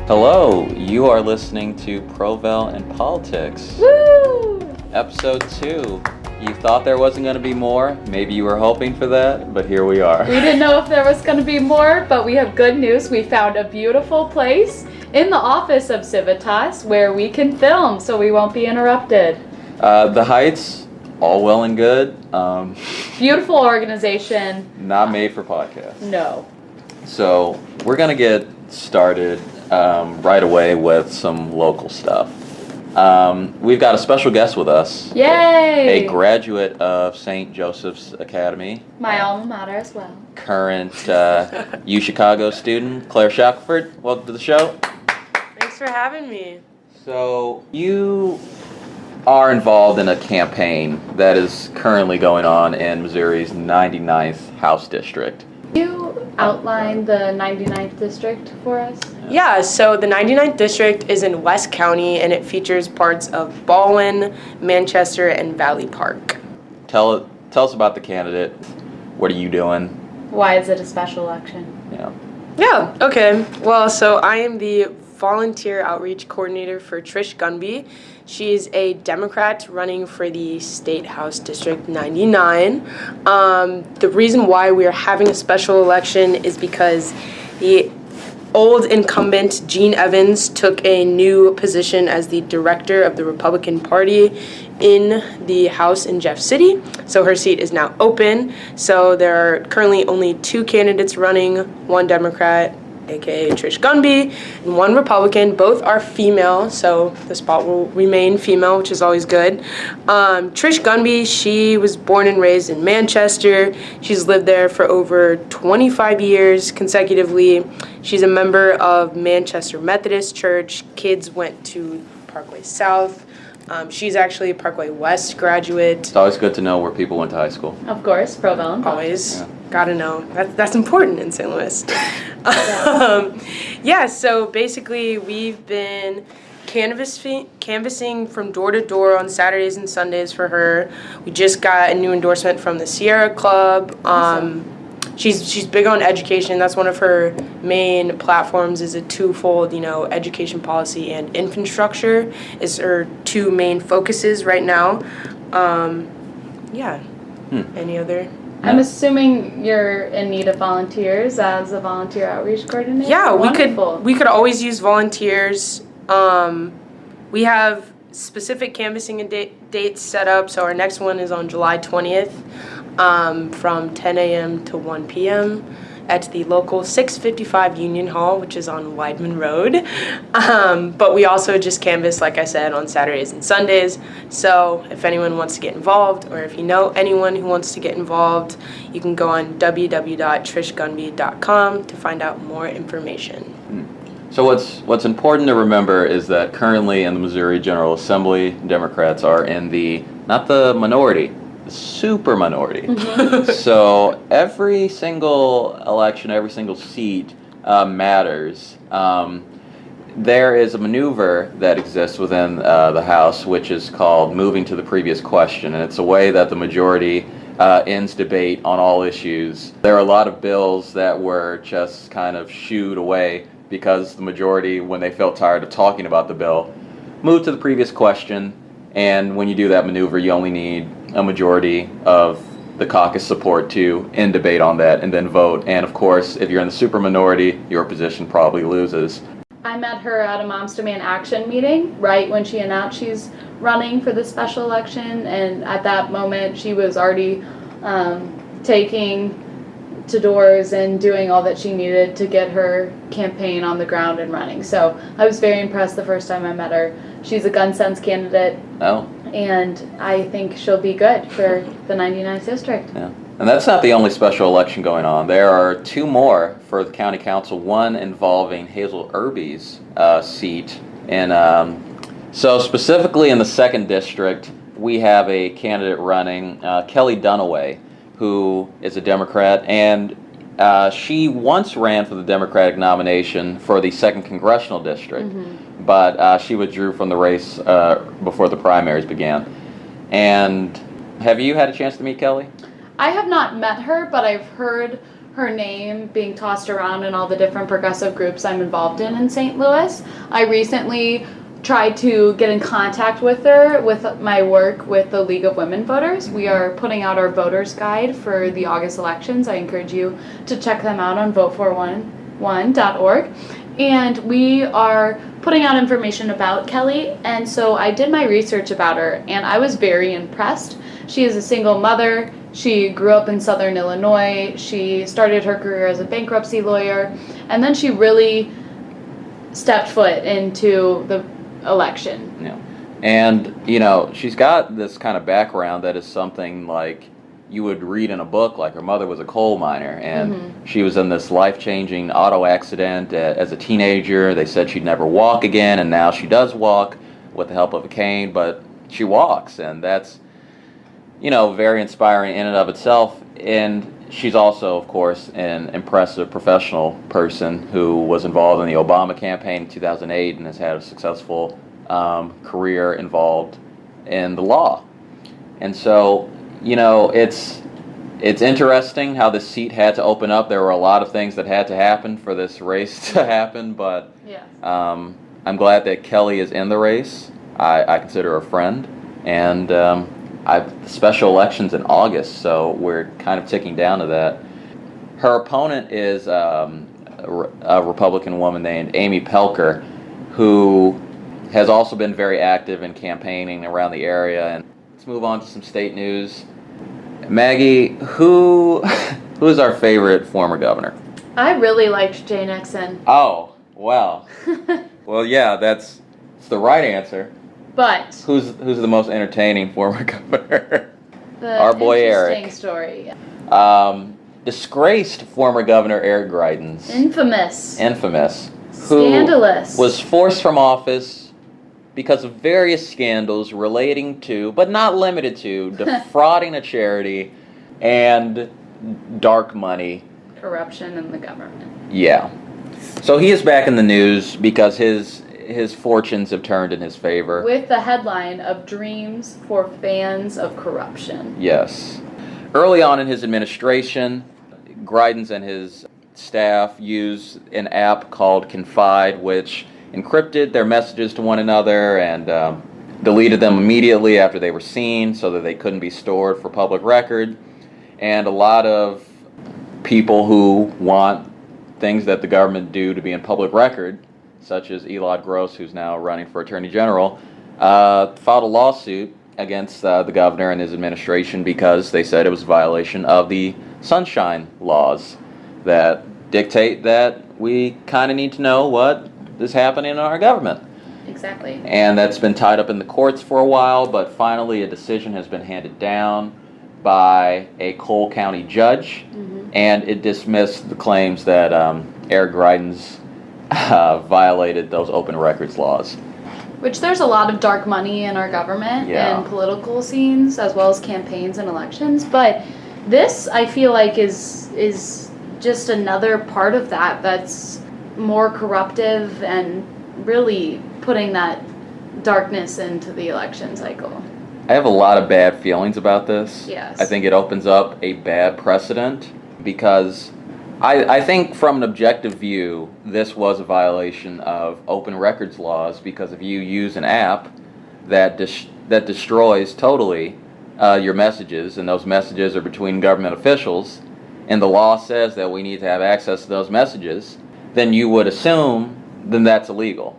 Hello, you are listening to Provel Politics. Woo! Episode 2. You thought there wasn't going to be more. Maybe you were hoping for that, but here we are. We didn't know if there was going to be more, but we have good news. We found a beautiful place in the office of Civitas where we can film so we won't be interrupted. The Heights, all well and good. Beautiful organization. Not made for podcasts. No. So we're going to get started right away with some local stuff. We've got a special guest with us. Yay! A graduate of St. Joseph's Academy. My alma mater as well. Current UChicago student, Claire Shackelford. Welcome to the show. Thanks for having me. So you are involved in a campaign that is currently going on in Missouri's 99th House District. Can you outline the 99th district for us? Yeah, so the 99th district is in West County and it features parts of Baldwin, Manchester, and Valley Park. Tell us about the candidate. What are you doing? Why is it a special election? Yeah, okay. Well, so I am the volunteer outreach coordinator for Trish Gunby. She's a Democrat running for the State House District 99. The reason why we are having a special election is because the old incumbent, Gene Evans, took a new position as the director of the Republican Party in the House in Jeff City. So her seat is now open. So there are currently only 2 candidates running, 1 Democrat, aka Trish Gunby, and 1 Republican. Both are female, so the spot will remain female, which is always good. Trish Gunby, she was born and raised in Manchester. She's lived there for over 25 years consecutively. She's a member of Manchester Methodist Church. Kids went to Parkway South. She's actually a Parkway West graduate. It's always good to know where people went to high school. Of course, Provel and Always. Yeah. Gotta know. That's important in St. Louis. So basically we've been canvassing from door to door on Saturdays and Sundays for her. We just got a new endorsement from the Sierra Club. Awesome. She's big on education. That's one of her main platforms, is a twofold, education policy and infrastructure is her 2 main focuses right now. Any other? I'm assuming you're in need of volunteers as a volunteer outreach coordinator? Yeah, Wonderful. we could always use volunteers. We have specific canvassing and dates set up. So our next one is on July 20th from 10 a.m. to 1 p.m. at the local 655 Union Hall, which is on Weidman Road. But we also just canvass, like I said, on Saturdays and Sundays. So if anyone wants to get involved, or if you know anyone who wants to get involved, you can go on www.trishgunby.com to find out more information. So what's important to remember is that currently in the Missouri General Assembly, Democrats are in not the minority, the super minority. Mm-hmm. So every single election, every single seat matters. There is a maneuver that exists within the House, which is called moving to the previous question, and it's a way that the majority ends debate on all issues. There are a lot of bills that were just kind of shooed away because the majority, when they felt tired of talking about the bill, moved to the previous question. And when you do that maneuver, you only need a majority of the caucus support to end debate on that and then vote. And of course, if you're in the super minority, your position probably loses. I met her at a Moms Demand Action meeting right when she announced she's running for the special election, and at that moment she was already taking to doors and doing all that she needed to get her campaign on the ground and running. So I was very impressed the first time I met her. She's a gun sense candidate. Oh. And I think she'll be good for the 99th district. Yeah. And that's not the only special election going on. There are 2 more for the county council, one involving Hazel Irby's seat. And so specifically in the 2nd district, we have a candidate running, Kelly Dunaway, who is a Democrat, and she once ran for the Democratic nomination for the 2nd Congressional District, but she withdrew from the race before the primaries began. And have you had a chance to meet Kelly? I have not met her, but I've heard her name being tossed around in all the different progressive groups I'm involved in St. Louis. I recently tried to get in contact with her with my work with the League of Women Voters. We are putting out our voters guide for the August elections. I encourage you to check them out on vote411.org. And we are putting out information about Kelly, and so I did my research about her, and I was very impressed. She is a single mother. She grew up in Southern Illinois. She started her career as a bankruptcy lawyer, and then she really stepped foot into the election. Yeah. And, you know, she's got this kind of background that is something like you would read in a book. Like, her mother was a coal miner, and she was in this life-changing auto accident as a teenager. They said she'd never walk again, and now she does walk with the help of a cane, but she walks, and that's, you know, very inspiring in and of itself. And she's also, of course, an impressive professional person who was involved in the Obama campaign in 2008 and has had a successful career involved in the law. And so, you know, it's interesting how this seat had to open up. There were a lot of things that had to happen for this race to happen, but I'm glad that Kelly is in the race. I consider her a friend, and special elections in August, so we're kind of ticking down to that. Her opponent is a Republican woman named Amy Pelker, who has also been very active in campaigning around the area. And let's move on to some state news. Maggie, who is our favorite former governor? I really liked Jay Nixon. Oh, well. Well, yeah, that's the right answer. But who's the most entertaining former governor? Our boy Eric. Interesting story. Disgraced former governor Eric Greitens. Infamous. Scandalous. Who was forced from office because of various scandals relating to, but not limited to, defrauding a charity and dark money. Corruption in the government. Yeah. So he is back in the news because his fortunes have turned in his favor. With the headline of Dreams for Fans of Corruption. Yes. Early on in his administration, Greitens and his staff used an app called Confide, which encrypted their messages to one another and deleted them immediately after they were seen so that they couldn't be stored for public record. And a lot of people who want things that the government do to be in public record, such as Elad Gross, who's now running for Attorney General, filed a lawsuit against the governor and his administration because they said it was a violation of the sunshine laws that dictate that we kind of need to know what is happening in our government. Exactly. And that's been tied up in the courts for a while, but finally a decision has been handed down by a Cole County judge, and it dismissed the claims that Eric Greitens violated those open records laws. Which there's a lot of dark money in our government and political scenes, as well as campaigns and elections. But this, I feel like, is just another part of that's more corruptive and really putting that darkness into the election cycle. I have a lot of bad feelings about this. Yes. I think it opens up a bad precedent because I think from an objective view, this was a violation of open records laws because if you use an app that destroys totally your messages, and those messages are between government officials, and the law says that we need to have access to those messages, then you would assume then that's illegal.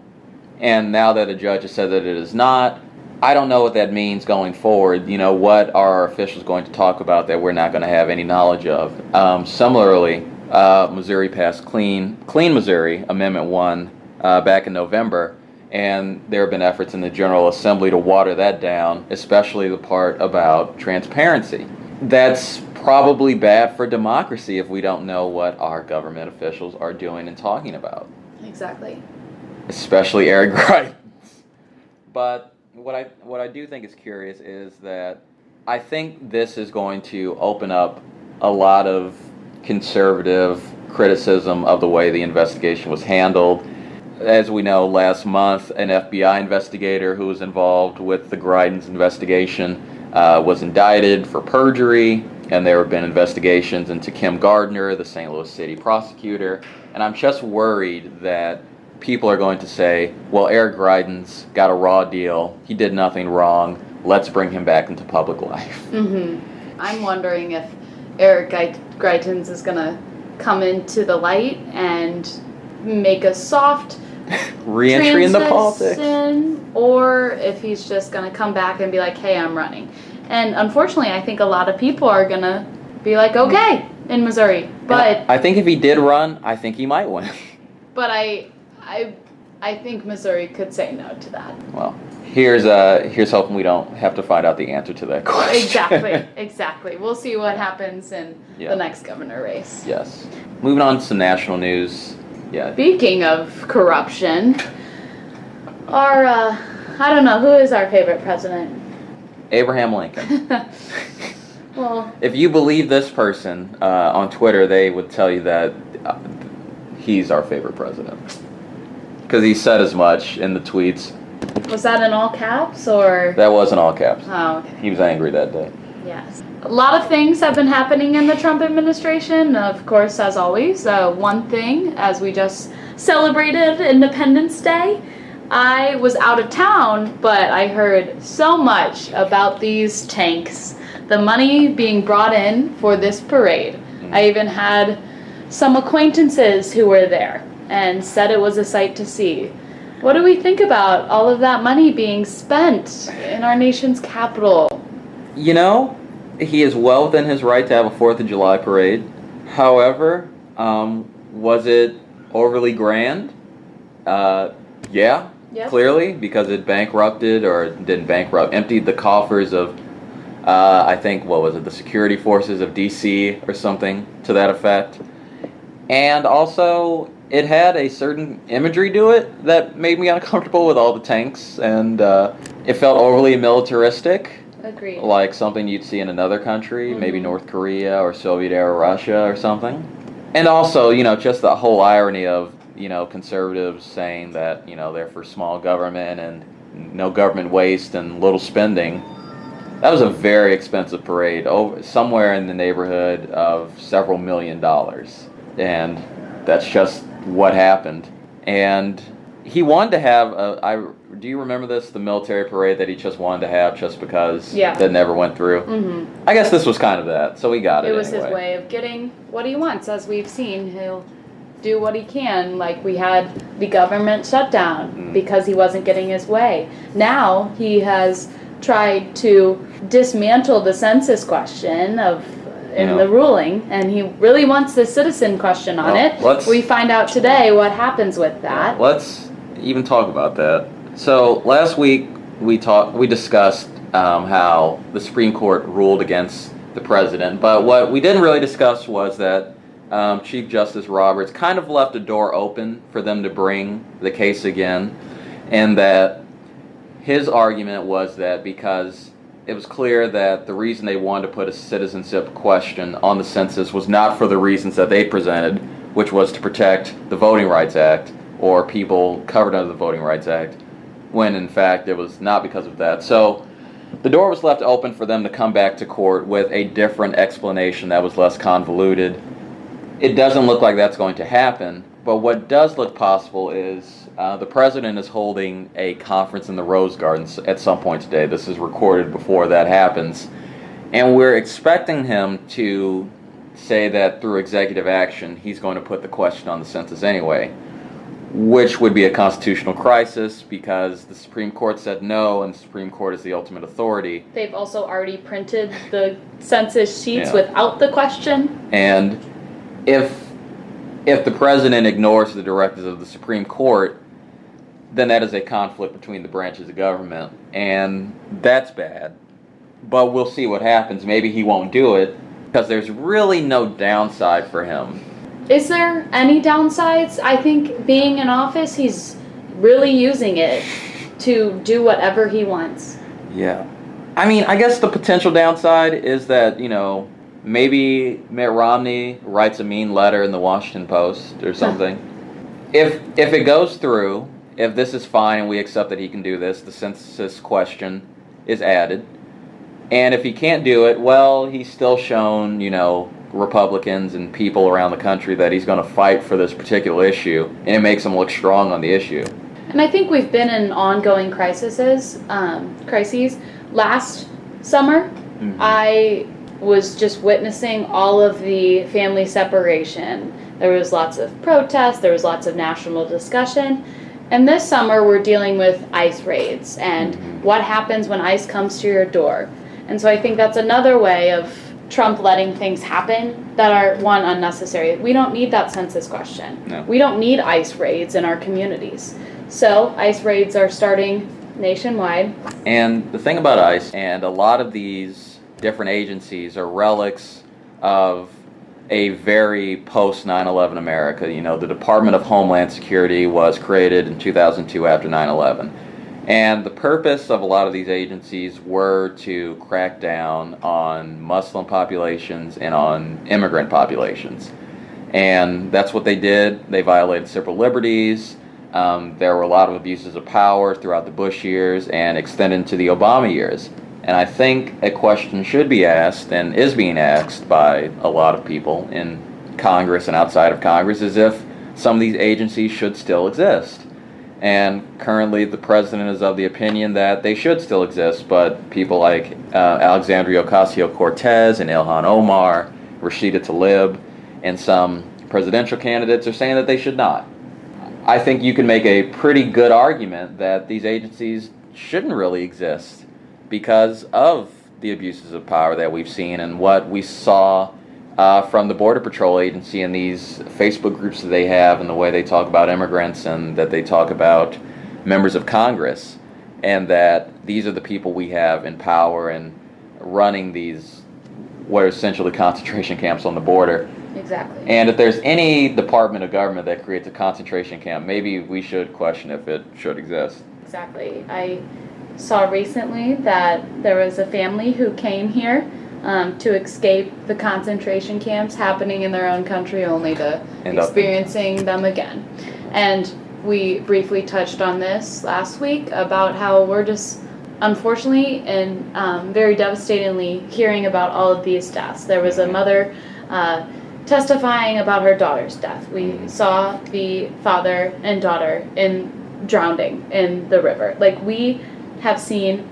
And now that a judge has said that it is not, I don't know what that means going forward. You know, what are our officials going to talk about that we're not going to have any knowledge of? Similarly, Missouri passed Clean Missouri, Amendment 1, back in November, and there have been efforts in the General Assembly to water that down, especially the part about transparency. That's probably bad for democracy if we don't know what our government officials are doing and talking about. Exactly. Especially Eric Greitens. But what I do think is curious is that I think this is going to open up a lot of conservative criticism of the way the investigation was handled. As we know, last month, an FBI investigator who was involved with the Greitens investigation was indicted for perjury, And there have been investigations into Kim Gardner, the St. Louis City prosecutor. And I'm just worried that people are going to say, well, Eric Greitens got a raw deal. He did nothing wrong. Let's bring him back into public life. I'm wondering if Eric Greitens is going to come into the light and make a soft re-entry into politics, or if he's just going to come back and be like, hey, I'm running. And unfortunately, I think a lot of people are going to be like, okay, in Missouri. But I think if he did run, I think he might win. But I think Missouri could say no to that. Well, here's hoping we don't have to find out the answer to that question. Exactly. We'll see what happens in the next governor race. Yes. Moving on to some national news. Yeah. Speaking of corruption, I don't know, who is our favorite president? Abraham Lincoln. Well, if you believe this person on Twitter, they would tell you that he's our favorite president. Because he said as much in the tweets. Was that in all caps, or? That was in all caps. Oh, okay. He was angry that day. Yes. A lot of things have been happening in the Trump administration. Of course, as always, one thing, as we just celebrated Independence Day, I was out of town, but I heard so much about these tanks, the money being brought in for this parade. I even had some acquaintances who were there and said it was a sight to see. What do we think about all of that money being spent in our nation's capital? You know, he is well within his right to have a 4th of July parade. However, was it overly grand? Yeah, Yep. Clearly, because it bankrupted, or didn't bankrupt, emptied the coffers of, I think, what was it, the security forces of D.C. or something to that effect. And also, it had a certain imagery to it that made me uncomfortable with all the tanks, and it felt overly militaristic. Agreed. Like something you'd see in another country, maybe North Korea or Soviet-era Russia or something. And also, just the whole irony of, conservatives saying that, they're for small government and no government waste and little spending. That was a very expensive parade, somewhere in the neighborhood of several $1 million. And that's just what happened. And he wanted to have do you remember this? The military parade that he just wanted to have just because that never went through? Mm-hmm. I guess this was kind of that, so he got it It was anyway. his way of getting what he wants. As we've seen, he'll do what he can. Like, we had the government shutdown because he wasn't getting his way. Now he has tried to dismantle the census question in the ruling, and he really wants the citizen question on it. We find out today what happens with that. Let's even talk about that. So last week we discussed how the Supreme Court ruled against the president, but what we didn't really discuss was that Chief Justice Roberts kind of left a door open for them to bring the case again, and that his argument was that because it was clear that the reason they wanted to put a citizenship question on the census was not for the reasons that they presented, which was to protect the Voting Rights Act or people covered under the Voting Rights Act, when in fact it was not because of that. So the door was left open for them to come back to court with a different explanation that was less convoluted. It doesn't look like that's going to happen, but what does look possible is the president is holding a conference in the Rose Garden at some point today. This is recorded before that happens. And we're expecting him to say that through executive action, he's going to put the question on the census anyway, which would be a constitutional crisis because the Supreme Court said no, and the Supreme Court is the ultimate authority. They've also already printed the census sheets without the question. And if the president ignores the directives of the Supreme Court, then that is a conflict between the branches of government, and that's bad. But we'll see what happens. Maybe he won't do it, because there's really no downside for him. Is there any downsides? I think being in office, he's really using it to do whatever he wants. Yeah. I mean, I guess the potential downside is that, maybe Mitt Romney writes a mean letter in the Washington Post or something. If it goes through, if this is fine and we accept that he can do this, the census question is added. And if he can't do it, well, he's still shown, Republicans and people around the country that he's going to fight for this particular issue, and it makes him look strong on the issue. And I think we've been in ongoing crises. Last summer, I was just witnessing all of the family separation. There was lots of protests, there was lots of national discussion. And this summer, we're dealing with ICE raids and what happens when ICE comes to your door. And so I think that's another way of Trump letting things happen that are, one, unnecessary. We don't need that census question. No. We don't need ICE raids in our communities. So ICE raids are starting nationwide. And the thing about ICE, and a lot of these different agencies are relics of a very post 9/11 America. The Department of Homeland Security was created in 2002 after 9/11. And the purpose of a lot of these agencies were to crack down on Muslim populations and on immigrant populations. And that's what they did. They violated civil liberties. There were a lot of abuses of power throughout the Bush years and extended into the Obama years. And I think a question should be asked, and is being asked by a lot of people in Congress and outside of Congress, is if some of these agencies should still exist. And currently the president is of the opinion that they should still exist, but people like Alexandria Ocasio-Cortez and Ilhan Omar, Rashida Tlaib, and some presidential candidates are saying that they should not. I think you can make a pretty good argument that these agencies shouldn't really exist because of the abuses of power that we've seen and what we saw from the Border Patrol Agency and these Facebook groups that they have and the way they talk about immigrants and that they talk about members of Congress, and that these are the people we have in power and running these what are essentially concentration camps on the border. Exactly. And if there's any department of government that creates a concentration camp, maybe we should question if it should exist. Exactly. I saw recently that there was a family who came here to escape the concentration camps happening in their own country, only to experiencing them again. And we briefly touched on this last week about how we're just, unfortunately and very devastatingly, hearing about all of these deaths. There was a mother testifying about her daughter's death. We saw the father and daughter drowning in the river. We have seen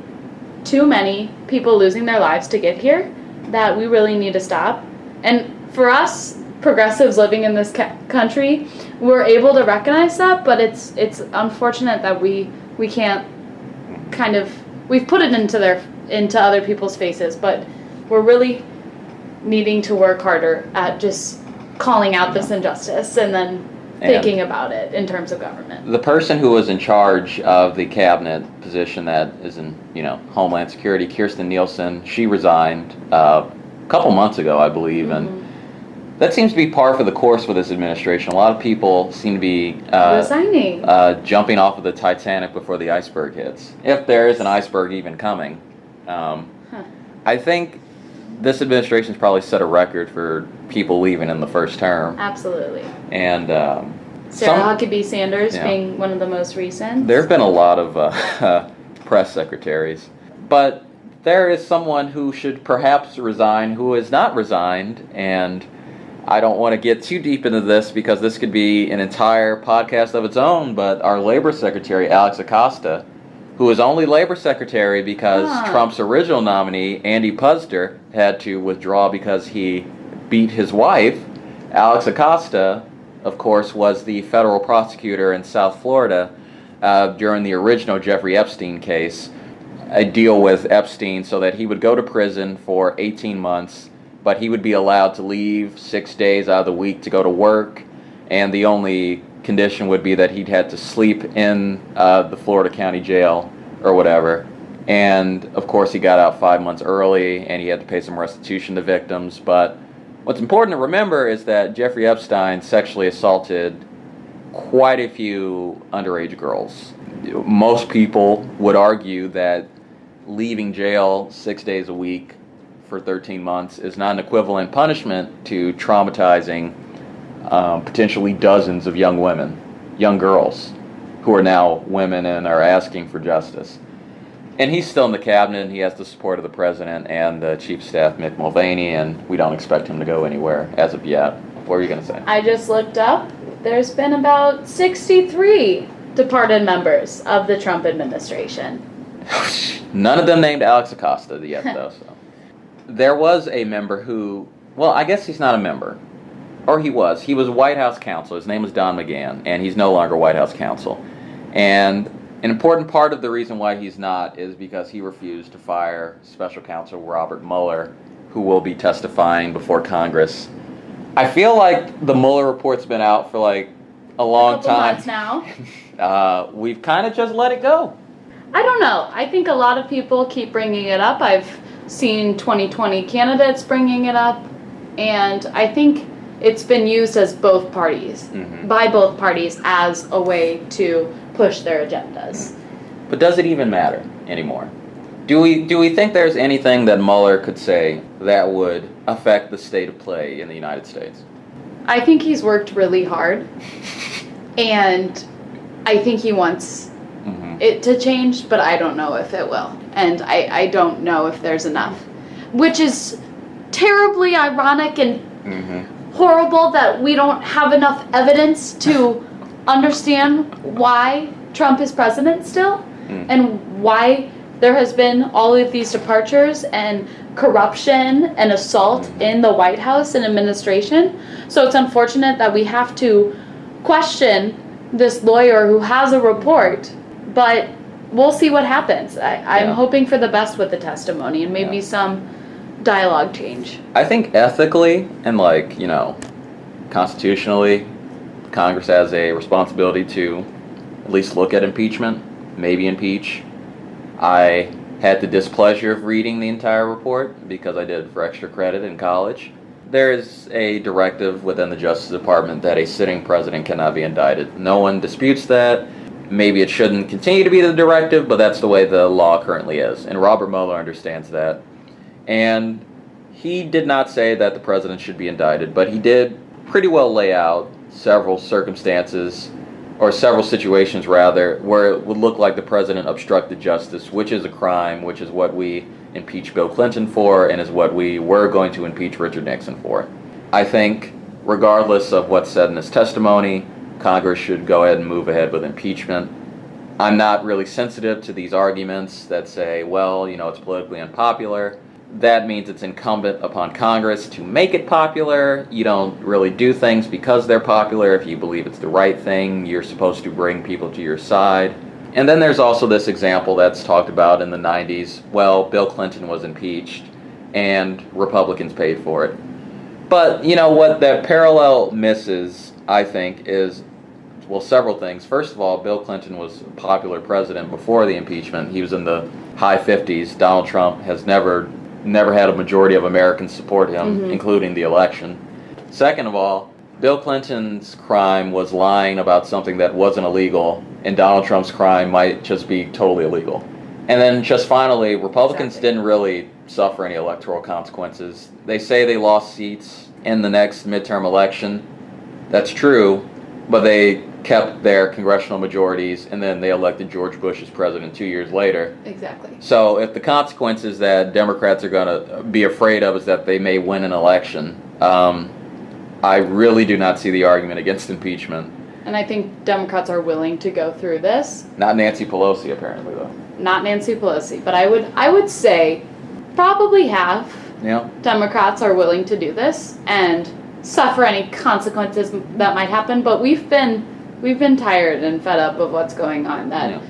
too many people losing their lives to get here that we really need to stop. And for us, progressives living in this country, we're able to recognize that, but it's unfortunate that we can't we've put it into other people's faces, but we're really needing to work harder at just calling out this injustice and then thinking about it in terms of government. The person who was in charge of the cabinet position that is in, Homeland Security, Kirstjen Nielsen, she resigned a couple months ago, I believe, and that seems to be par for the course with this administration. A lot of people seem to be resigning, jumping off of the Titanic before the iceberg hits, if there is an iceberg even coming. I think this administration's probably set a record for people leaving in the first term. Absolutely. And Sarah Huckabee Sanders being one of the most recent. There have been a lot of press secretaries, but there is someone who should perhaps resign who has not resigned, and I don't want to get too deep into this because this could be an entire podcast of its own, but our labor secretary, Alex Acosta, who was only labor secretary because Trump's original nominee, Andy Puzder, had to withdraw because he beat his wife. Alex Acosta, of course, was the federal prosecutor in South Florida during the original Jeffrey Epstein case, a deal with Epstein so that he would go to prison for 18 months, but he would be allowed to leave 6 days out of the week to go to work, and the only condition would be that he'd had to sleep in the Florida County Jail or whatever. And of course he got out 5 months early and he had to pay some restitution to victims. But what's important to remember is that Jeffrey Epstein sexually assaulted quite a few underage girls. Most people would argue that leaving jail 6 days a week for 13 months is not an equivalent punishment to traumatizing potentially dozens of young women, young girls, who are now women and are asking for justice. And he's still in the cabinet, and he has the support of the president and the chief of staff, Mick Mulvaney, and we don't expect him to go anywhere as of yet. What were you going to say? I just looked up. There's been about 63 departed members of the Trump administration. None of them named Alex Acosta yet, though. So. There was a member who, well, I guess he's not a member. Or he was. He was White House counsel. His name was Don McGahn, and he's no longer White House counsel. And an important part of the reason why he's not is because he refused to fire Special Counsel Robert Mueller, who will be testifying before Congress. I feel like the Mueller report's been out for like a long time. Months now. We've kind of just let it go. I don't know. I think a lot of people keep bringing it up. I've seen 2020 candidates bringing it up, and I think it's been used as both parties, by both parties, as a way to push their agendas. But does it even matter anymore? Do we think there's anything that Mueller could say that would affect the state of play in the United States? I think he's worked really hard, and I think he wants it to change, but I don't know if it will. And I don't know if there's enough. Which is terribly ironic and horrible that we don't have enough evidence to understand why Trump is president still, and why there has been all of these departures and corruption and assault in the White House and administration. So it's unfortunate that we have to question this lawyer who has a report, but we'll see what happens. I'm hoping for the best with the testimony and maybe some dialogue change. I think ethically and constitutionally, Congress has a responsibility to at least look at impeachment, maybe impeach. I had the displeasure of reading the entire report because I did for extra credit in college. There is a directive within the Justice Department that a sitting president cannot be indicted. No one disputes that. Maybe it shouldn't continue to be the directive, but that's the way the law currently is. And Robert Mueller understands that. And he did not say that the president should be indicted, but he did pretty well lay out several circumstances, or several situations rather, where it would look like the president obstructed justice, which is a crime, which is what we impeached Bill Clinton for, and is what we were going to impeach Richard Nixon for. I think, regardless of what's said in this testimony, Congress should go ahead and move ahead with impeachment. I'm not really sensitive to these arguments that say, well, it's politically unpopular. That means it's incumbent upon Congress to make it popular. You don't really do things because they're popular. If you believe it's the right thing, you're supposed to bring people to your side. And then there's also this example that's talked about in the 90s. Well, Bill Clinton was impeached and Republicans paid for it. But you know what that parallel misses, I think, is, well, several things. First of all, Bill Clinton was a popular president before the impeachment. He was in the high 50s. Donald Trump has never had a majority of Americans support him, including the election. Second of all, Bill Clinton's crime was lying about something that wasn't illegal, and Donald Trump's crime might just be totally illegal. And then just finally, Republicans didn't really suffer any electoral consequences. They say they lost seats in the next midterm election. That's true, but they kept their congressional majorities, and then they elected George Bush as president 2 years later. Exactly. So if the consequences that Democrats are going to be afraid of is that they may win an election, I really do not see the argument against impeachment. And I think Democrats are willing to go through this. Not Nancy Pelosi, apparently, though. Not Nancy Pelosi, but I would say probably half Democrats are willing to do this and suffer any consequences that might happen. But we've been tired and fed up of what's going on. That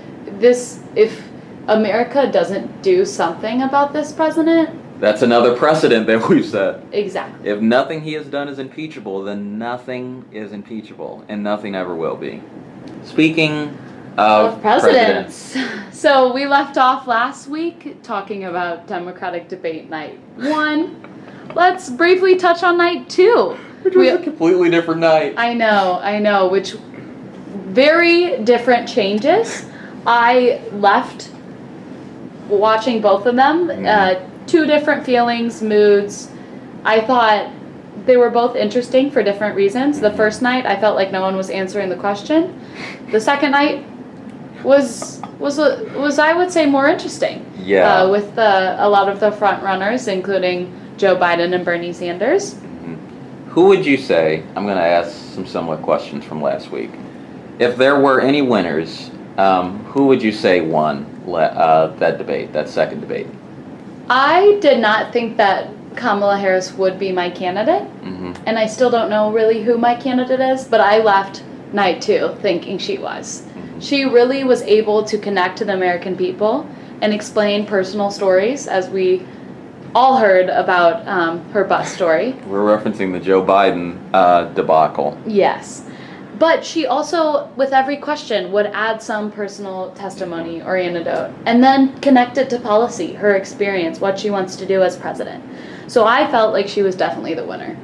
if America doesn't do something about this president, that's another precedent that we've set. Exactly. If nothing he has done is impeachable, then nothing is impeachable, and nothing ever will be. Speaking of presidents. So we left off last week talking about Democratic debate night 1. Let's briefly touch on night 2. Which was a completely different night. I know, which very different changes. I left watching both of them. 2 different feelings, moods. I thought they were both interesting for different reasons. The first night, I felt like no one was answering the question. The second night, was I would say more interesting. Yeah. With a lot of the front runners, including Joe Biden and Bernie Sanders. Who would you say, I'm going to ask some somewhat questions from last week. If there were any winners, who would you say won that debate, that second debate? I did not think that Kamala Harris would be my candidate, and I still don't know really who my candidate is, but I left night two thinking she was. She really was able to connect to the American people and explain personal stories, as we all heard about her bus story. We're referencing the Joe Biden debacle. Yes. But she also, with every question, would add some personal testimony or anecdote, and then connect it to policy, her experience, what she wants to do as president. So I felt like she was definitely the winner.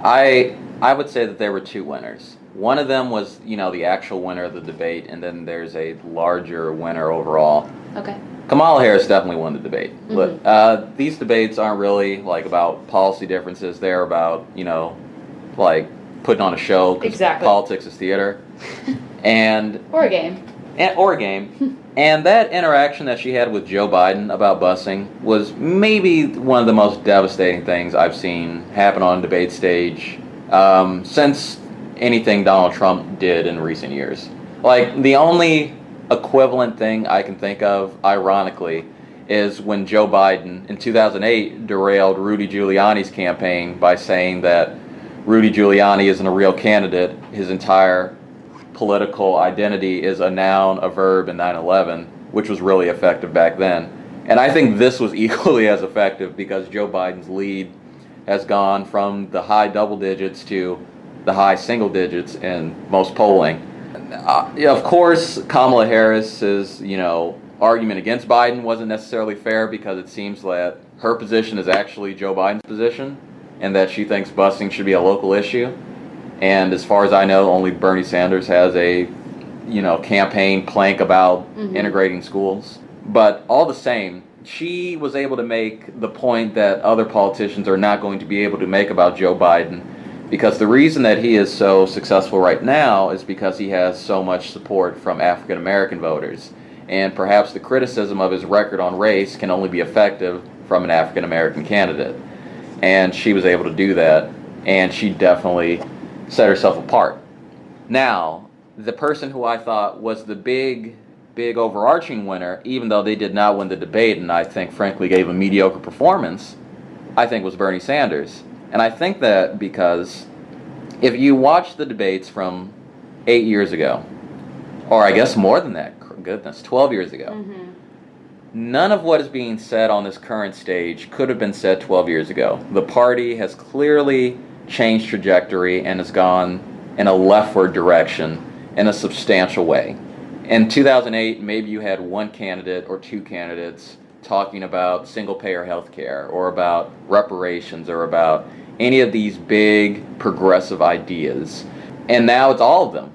I would say that there were two winners. One of them was, the actual winner of the debate, and then there's a larger winner overall. Okay. Kamala Harris definitely won the debate. But these debates aren't really about policy differences. They're about, putting on a show. 'Cause exactly. Politics is theater. Or a game. And that interaction that she had with Joe Biden about busing was maybe one of the most devastating things I've seen happen on a debate stage since anything Donald Trump did in recent years. The only equivalent thing I can think of, ironically, is when Joe Biden in 2008 derailed Rudy Giuliani's campaign by saying that Rudy Giuliani isn't a real candidate. His entire political identity is a noun, a verb, and 9/11, which was really effective back then. And I think this was equally as effective because Joe Biden's lead has gone from the high double digits to the high single digits in most polling. Of course, Kamala Harris's, argument against Biden wasn't necessarily fair because it seems that her position is actually Joe Biden's position, and that she thinks busing should be a local issue. And as far as I know, only Bernie Sanders has a, campaign plank about integrating schools. But all the same, she was able to make the point that other politicians are not going to be able to make about Joe Biden, because the reason that he is so successful right now is because he has so much support from African American voters. And perhaps the criticism of his record on race can only be effective from an African American candidate. And she was able to do that, and she definitely set herself apart. Now, the person who I thought was the big overarching winner, even though they did not win the debate, and I think frankly gave a mediocre performance, I think was Bernie Sanders. And I think that because if you watch the debates from 8 years ago, or I guess more than that, goodness, 12 years ago, none of what is being said on this current stage could have been said 12 years ago. The party has clearly changed trajectory and has gone in a leftward direction in a substantial way. In 2008, maybe you had one candidate or two candidates talking about single-payer health care or about reparations or about any of these big progressive ideas. And now it's all of them.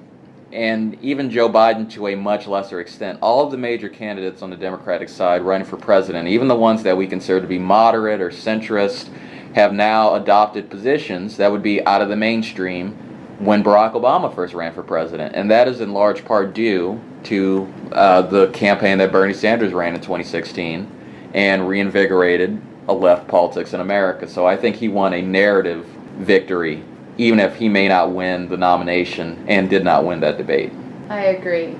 And even Joe Biden to a much lesser extent. All of the major candidates on the Democratic side running for president, even the ones that we consider to be moderate or centrist, have now adopted positions that would be out of the mainstream when Barack Obama first ran for president. And that is in large part due to the campaign that Bernie Sanders ran in 2016 and reinvigorated a left politics in America. So I think he won a narrative victory, even if he may not win the nomination and did not win that debate. I agree.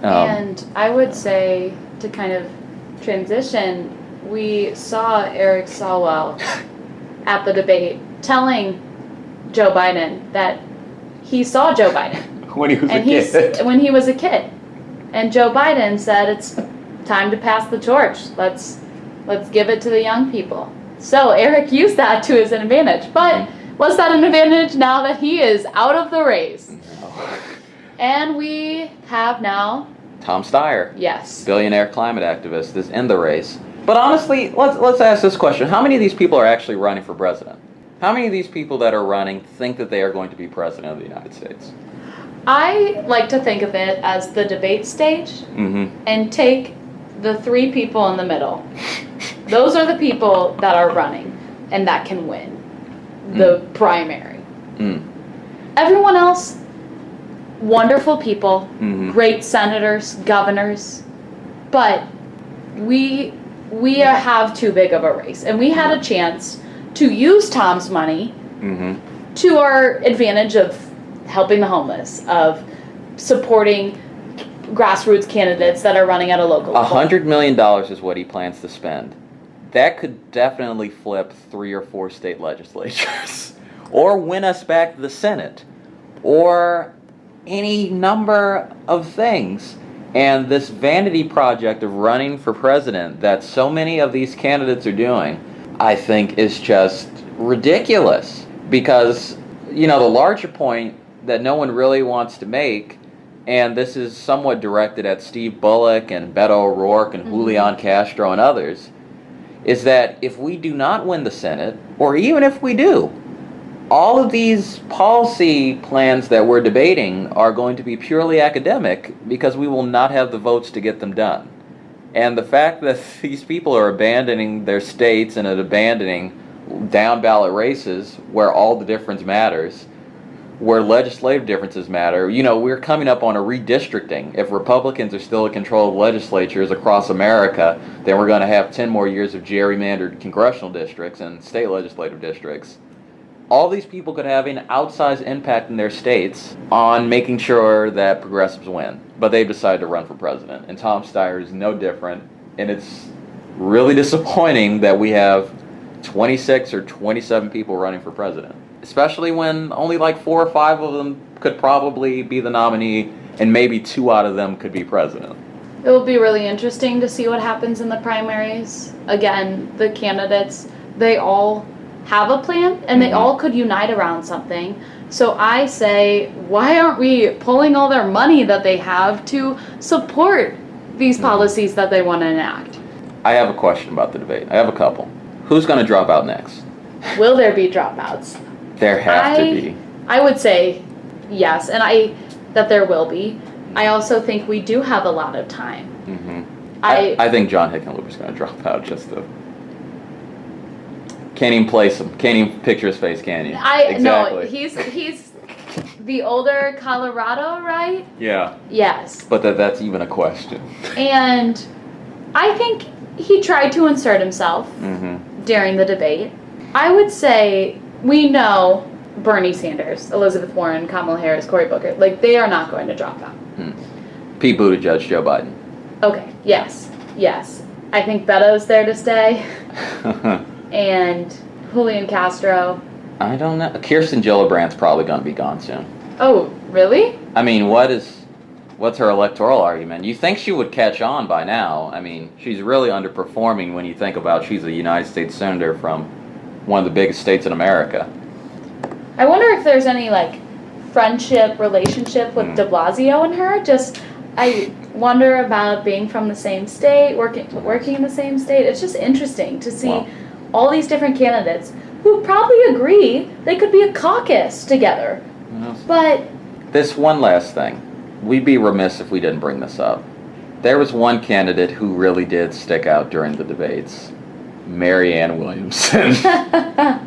And I would say, to kind of transition, we saw Eric Swalwell at the debate telling Joe Biden that he saw Joe Biden when he was a kid. And Joe Biden said, it's time to pass the torch. Let's give it to the young people. So Eric used that to his advantage. But was that an advantage now that he is out of the race? No. And we have now Tom Steyer, yes, billionaire climate activist, is in the race. But honestly, let's ask this question. How many of these people are actually running for president? How many of these people that are running think that they are going to be president of the United States? I like to think of it as the debate stage and take the three people in the middle. Those are the people that are running and that can win the primary. Everyone else, wonderful people, Mm-hmm. great senators, governors, but we have too big of a race, and we had a chance to use Tom's money Mm-hmm. to our advantage of helping the homeless, of supporting grassroots candidates that are running at a local level. $100 million is what he plans to spend. That could definitely flip 3 or 4 state legislatures, or win us back to the Senate, or any number of things. And this vanity project of running for president that so many of these candidates are doing, I think is just ridiculous. Because, the larger point that no one really wants to make, and this is somewhat directed at Steve Bullock and Beto O'Rourke and Julian Castro and others, is that if we do not win the Senate, or even if we do, all of these policy plans that we're debating are going to be purely academic because we will not have the votes to get them done. And the fact that these people are abandoning their states and abandoning down ballot races where all the difference matters, where legislative differences matter, we're coming up on a redistricting. If Republicans are still in control of legislatures across America, then we're going to have 10 more years of gerrymandered congressional districts and state legislative districts. All these people could have an outsized impact in their states on making sure that progressives win. But they've decided to run for president. And Tom Steyer is no different. And it's really disappointing that we have 26 or 27 people running for president. Especially when only like 4 or 5 of them could probably be the nominee, and maybe 2 out of them could be president. It will be really interesting to see what happens in the primaries. Again, the candidates, they all have a plan, and they all could unite around something. So I say, why aren't we pulling all their money that they have to support these policies that they want to enact? I have a question about the debate. I have a couple. Who's going to drop out next? Will there be dropouts? There have to be. I would say yes, and that there will be. I also think we do have a lot of time. Mm-hmm. I think John Hickenlooper's going to drop out just to... Can't even place him. Can't even picture his face, can you? Exactly. No, he's the older Colorado, right? Yeah. Yes. But that's even a question. And I think he tried to insert himself during the debate. I would say we know Bernie Sanders, Elizabeth Warren, Kamala Harris, Cory Booker, they are not going to drop out. Pete Buttigieg, Joe Biden. Okay, yes. I think Beto's there to stay. And Julian Castro. I don't know. Kirsten Gillibrand's probably going to be gone soon. Oh, really? I mean, what's her electoral argument? You think she would catch on by now. I mean, she's really underperforming when you think about she's a United States senator from one of the biggest states in America. I wonder if there's any, friendship, relationship with de Blasio and her. I wonder about being from the same state, working in the same state. It's just interesting to see all these different candidates who probably agree they could be a caucus together. But this one last thing. We'd be remiss if we didn't bring this up. There was one candidate who really did stick out during the debates. Marianne Williamson. I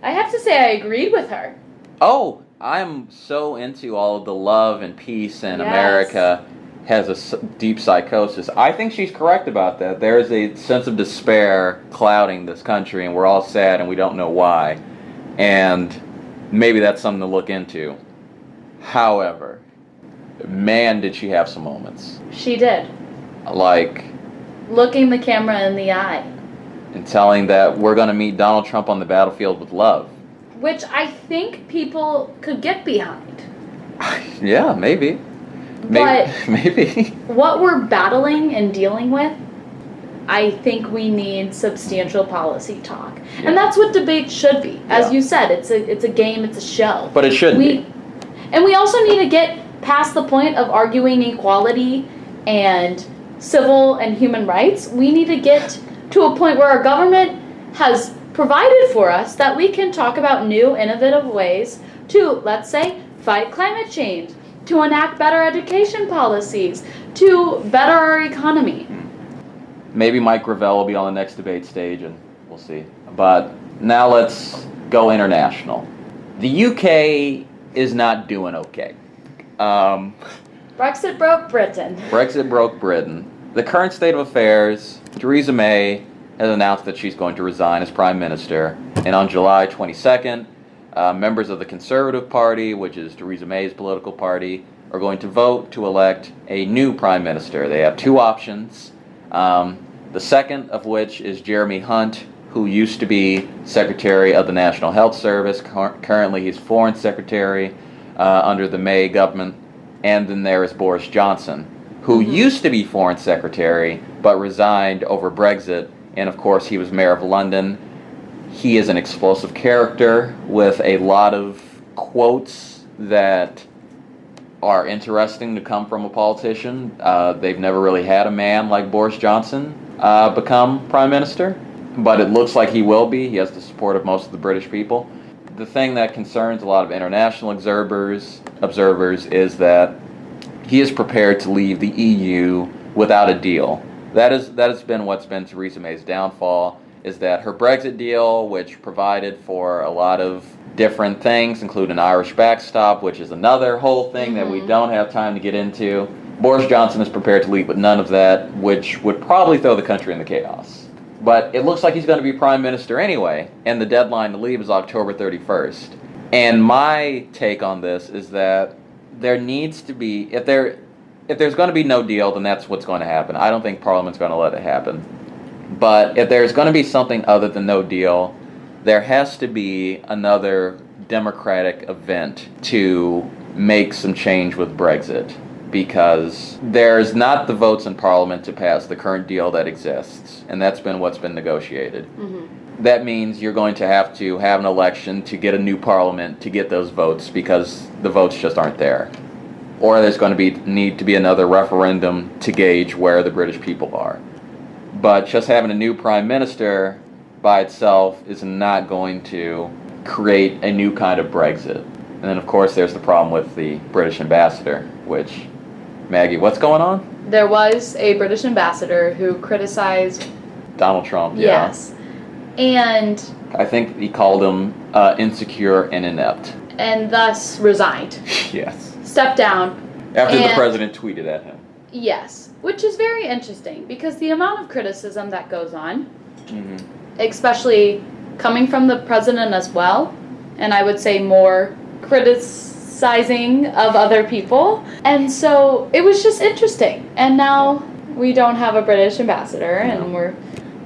have to say I agreed with her. Oh, I'm so into all of the love and peace and America has a deep psychosis. I think she's correct about that. There is a sense of despair clouding this country, and we're all sad and we don't know why. And maybe that's something to look into. However, man, did she have some moments. She did. Looking the camera in the eye. And telling that we're going to meet Donald Trump on the battlefield with love. Which I think people could get behind. Yeah, maybe. But maybe. What we're battling and dealing with, I think we need substantial policy talk. Yeah. And that's what debate should be. As you said, it's a game, it's a show. But it should be. And we also need to get past the point of arguing equality and civil and human rights. We need to get to a point where our government has provided for us that we can talk about new, innovative ways to, let's say, fight climate change, to enact better education policies, to better our economy. Maybe Mike Gravel will be on the next debate stage, and we'll see. But now let's go international. The UK is not doing okay. Brexit broke Britain. Brexit broke Britain. The current state of affairs, Theresa May has announced that she's going to resign as Prime Minister. And on July 22nd, members of the Conservative Party, which is Theresa May's political party, are going to vote to elect a new Prime Minister. They have two options. The second of which is Jeremy Hunt, who used to be Secretary of the National Health Service. Currently, he's Foreign Secretary under the May government. And then there is Boris Johnson, who used to be Foreign Secretary, but resigned over Brexit. And of course, he was Mayor of London. He is an explosive character with a lot of quotes that are interesting to come from a politician. They've never really had a man like Boris Johnson become Prime Minister, but it looks like he will be. He has the support of most of the British people. The thing that concerns a lot of international observers is that he is prepared to leave the EU without a deal. That has been what's been Theresa May's downfall, is that her Brexit deal, which provided for a lot of different things, including an Irish backstop, which is another whole thing that we don't have time to get into. Boris Johnson is prepared to leave with none of that, which would probably throw the country into chaos. But it looks like he's going to be Prime Minister anyway, and the deadline to leave is October 31st. And my take on this is that there needs to be, if there's going to be no deal, then that's what's going to happen. I don't think Parliament's going to let it happen. But if there's going to be something other than no deal, there has to be another democratic event to make some change with Brexit, because there's not the votes in Parliament to pass the current deal that exists, and that's been what's been negotiated. That means you're going to have an election to get a new Parliament to get those votes, because the votes just aren't there. Or there's going to need to be another referendum to gauge where the British people are. But just having a new Prime Minister by itself is not going to create a new kind of Brexit. And then, of course, there's the problem with the British ambassador, which, Maggie, what's going on? There was a British ambassador who criticized Donald Trump, yeah. Yes. And I think he called him insecure and inept. And thus resigned. Yes. Stepped down. After the president tweeted at him. Yes. Which is very interesting, because the amount of criticism that goes on, especially coming from the president as well, and I would say more criticizing of other people. And so it was just interesting. And now we don't have a British ambassador, and we're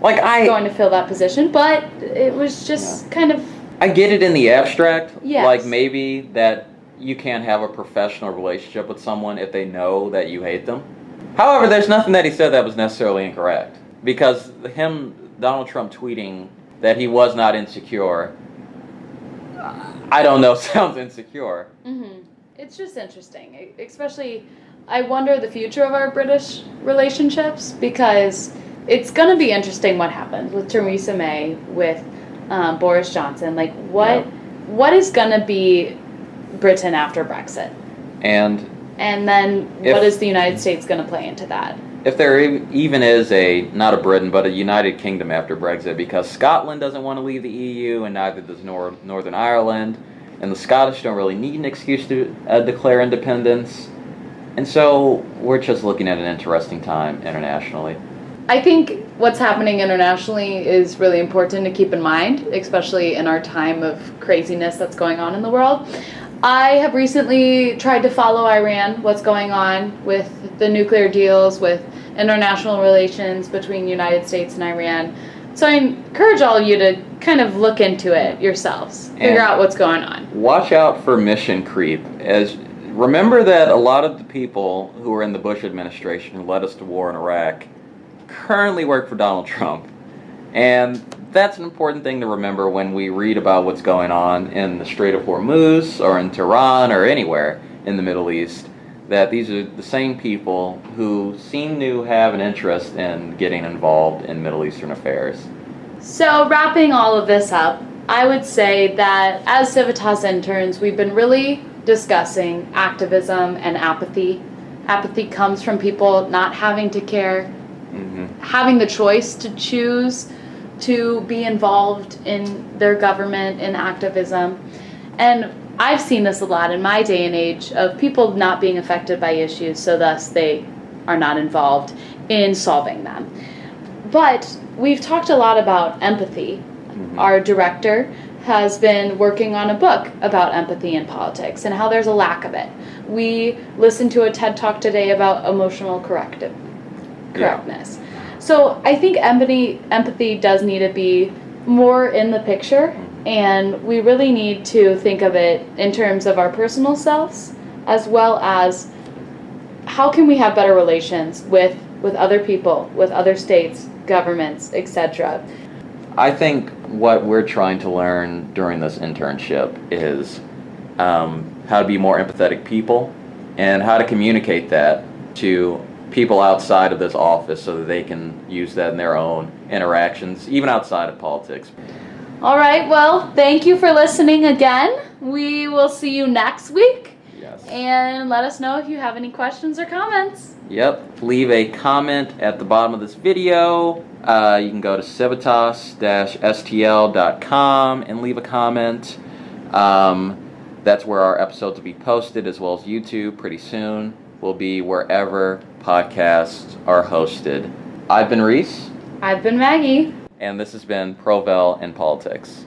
going to fill that position. But it was just kind of... I get it in the abstract. Yes. Like maybe that you can't have a professional relationship with someone if they know that you hate them. However, there's nothing that he said that was necessarily incorrect. Because Donald Trump tweeting that he was not insecure, I don't know, sounds insecure. It's just interesting. Especially, I wonder the future of our British relationships, because it's going to be interesting what happens with Theresa May, with Boris Johnson. Like, what is going to be Britain after Brexit? And then what is the United States going to play into that? If there even is not a Britain, but a United Kingdom after Brexit, because Scotland doesn't want to leave the EU, and neither does Northern Ireland, and the Scottish don't really need an excuse to declare independence. And so we're just looking at an interesting time internationally. I think what's happening internationally is really important to keep in mind, especially in our time of craziness that's going on in the world. I have recently tried to follow Iran, what's going on with the nuclear deals, with international relations between the United States and Iran. So I encourage all of you to kind of look into it yourselves, figure out what's going on. Watch out for mission creep. Remember that a lot of the people who were in the Bush administration who led us to war in Iraq currently work for Donald Trump. And that's an important thing to remember when we read about what's going on in the Strait of Hormuz or in Tehran or anywhere in the Middle East, that these are the same people who seem to have an interest in getting involved in Middle Eastern affairs. So wrapping all of this up, I would say that as Civitas interns, we've been really discussing activism and apathy. Apathy comes from people not having to care, having the choice to choose to be involved in their government, in activism. And I've seen this a lot in my day and age of people not being affected by issues, so thus they are not involved in solving them. But we've talked a lot about empathy. Mm-hmm. Our director has been working on a book about empathy in politics and how there's a lack of it. We listened to a TED Talk today about emotional correctness. Yeah. So I think empathy does need to be more in the picture, and we really need to think of it in terms of our personal selves, as well as how can we have better relations with other people, with other states, governments, etc. I think what we're trying to learn during this internship is how to be more empathetic people and how to communicate that to people outside of this office so that they can use that in their own interactions, even outside of politics. All right, well, thank you for listening again. We will see you next week. Yes. And let us know if you have any questions or comments. Yep, leave a comment at the bottom of this video. You can go to civitas-stl.com and leave a comment. That's where our episodes will be posted, as well as YouTube pretty soon. Will be wherever podcasts are hosted. I've been Reece. I've been Maggie. And this has been Provel Politics.